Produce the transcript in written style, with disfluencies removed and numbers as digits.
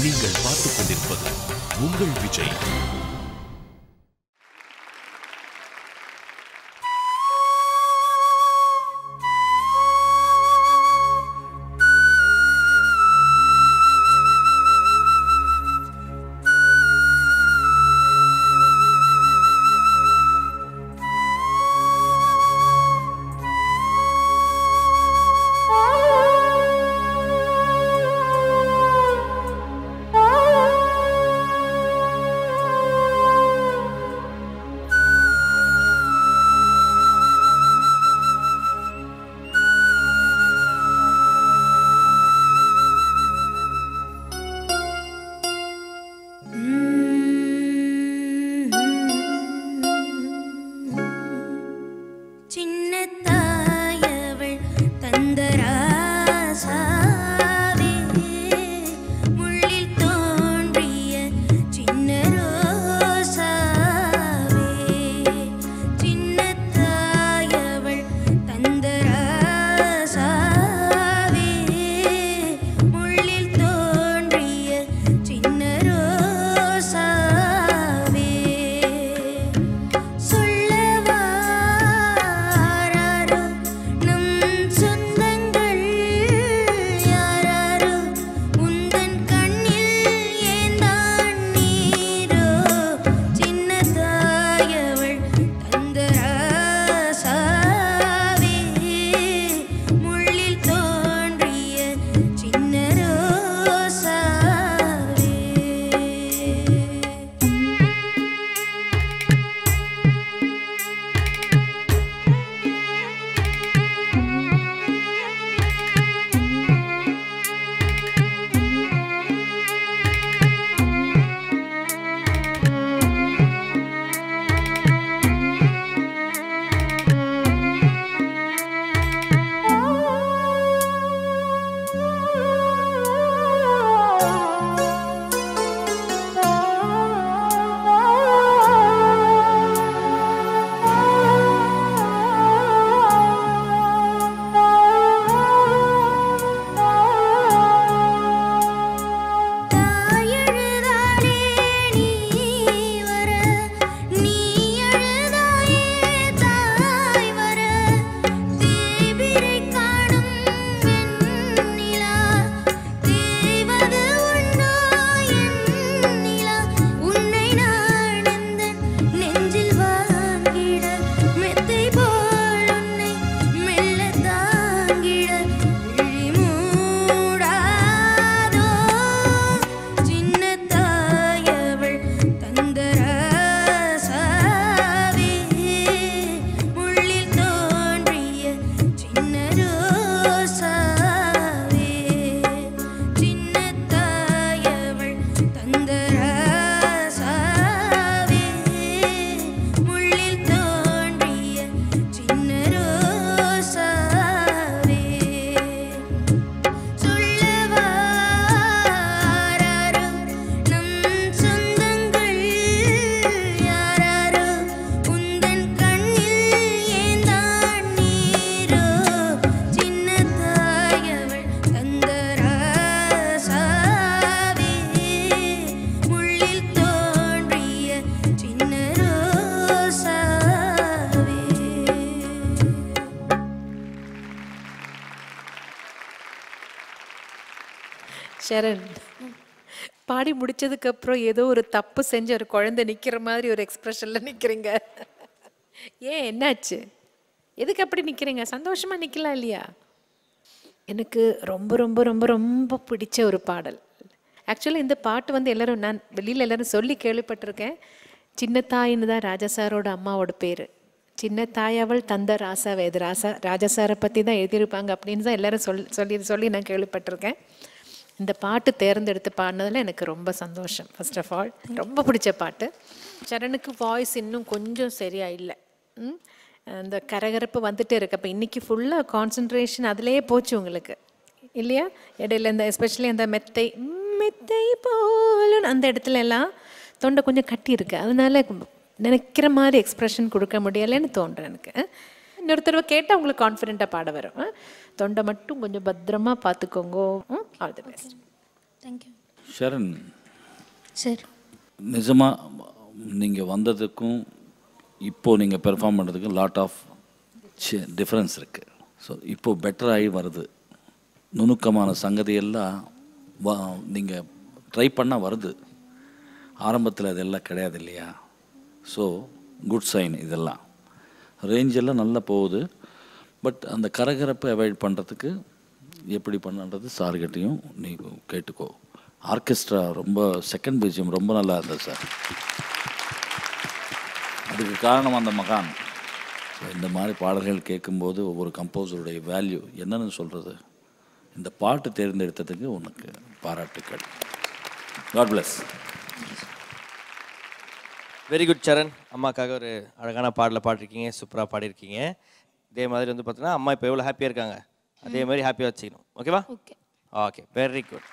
நீங்கள் பார்த்துக் கொண்டிருப்பது உங்கள் விஜய். ஷரண், பாடி முடிச்சதுக்கு அப்புறம் ஏதோ ஒரு தப்பு செஞ்ச ஒரு குழந்தை நிக்கிற மாதிரி ஒரு எக்ஸ்பிரஷன்ல நிக்கிறீங்க. ஏன், என்னாச்சு? எதுக்கு அப்படி நிக்கிறீங்க? சந்தோஷமா நிக்கலாம் இல்லையா? எனக்கு ரொம்ப ரொம்ப ரொம்ப ரொம்ப பிடிச்ச ஒரு பாடல். ஆக்சுவலி இந்த பாட்டு வந்து எல்லாரும், நான் வெளியில் எல்லாரும் சொல்லி கேள்விப்பட்டிருக்கேன். சின்ன தாயின்னு தான் ராஜா சாரோட அம்மாவோட பேர். சின்ன தாயவள் தந்த ராசாவே, இது ராஜா சாரை பற்றி தான் எழுதியிருப்பாங்க அப்படின்னு தான் எல்லாரும் சொல்லி நான் கேள்விப்பட்டிருக்கேன். இந்த பாட்டு தேர்ந்தெடுத்து பாடினதில் எனக்கு ரொம்ப சந்தோஷம். ஃபர்ஸ்ட் ஆஃப் ஆல் ரொம்ப பிடிச்ச பாட்டு. சரணுக்கு வாய்ஸ் இன்னும் கொஞ்சம் சரியா இல்லை, அந்த கரகரப்பு வந்துட்டே இருக்கு. அப்போ இன்றைக்கி ஃபுல்லாக கான்சன்ட்ரேஷன் அதிலே போச்சு உங்களுக்கு இல்லையா? இடையில இந்த எஸ்பெஷலி அந்த மெத்தை மெத்தை போலும் அந்த இடத்துல எல்லாம் தொண்டை கொஞ்சம் கட்டி இருக்கு. அதனால நினைக்கிற மாதிரி எக்ஸ்ப்ரெஷன் கொடுக்க முடியலைன்னு தோன்றேன் எனக்கு. இன்னொரு தடவை கேட்டால் உங்களுக்கு கான்ஃபிடென்ட்டாக பாட வரும். தொண்டை மட்டும் கொஞ்சம் பத்திரமா பார்த்துக்கோங்க. All the best. Thank you. Sharan, sir நிஜமாக நீங்கள் வந்ததுக்கும் இப்போது நீங்கள் பெர்ஃபார்ம் பண்ணுறதுக்கும் லாட் ஆஃப் டிஃப்ரென்ஸ் இருக்குது. ஸோ இப்போது பெட்டராகி வருது. நுணுக்கமான சங்கதியெல்லாம் நீங்கள் ட்ரை பண்ணால் வருது. ஆரம்பத்தில் அதெல்லாம் கிடையாது இல்லையா? So good sign. இதெல்லாம் ரேஞ்செல்லாம் நல்லா போகுது. பட் அந்த கரகரப்பை அவாய்ட் பண்ணுறதுக்கு எப்படி பண்ணுறது சார்கிட்டையும் நீ கேட்டுக்கோ. ஆர்கெஸ்ட்ரா ரொம்ப செகண்ட் பிஜிஎம் ரொம்ப நல்லா இருந்தது சார். அதுக்கு காரணம் அந்த மகான். இந்த மாதிரி பாடல்கள் கேட்கும்போது ஒவ்வொரு கம்போசருடைய வேல்யூ என்னன்னு சொல்கிறது. இந்த பாட்டு தேர்ந்தெடுத்ததுக்கு உனக்கு பாராட்டுக்கள். God bless. Very good Charan. அம்மாக்காக ஒரு அழகான பாடலை பாடிருக்கீங்க, சூப்பராக பாடியிருக்கீங்க. இதே மாதிரி வந்து பார்த்தீங்கன்னா அம்மா இப்போ எவ்வளோ ஹாப்பியாக இருக்காங்க அதே மாதிரி ஹாப்பியாக வச்சுக்கணும். ஓகேவா? Okay, very good.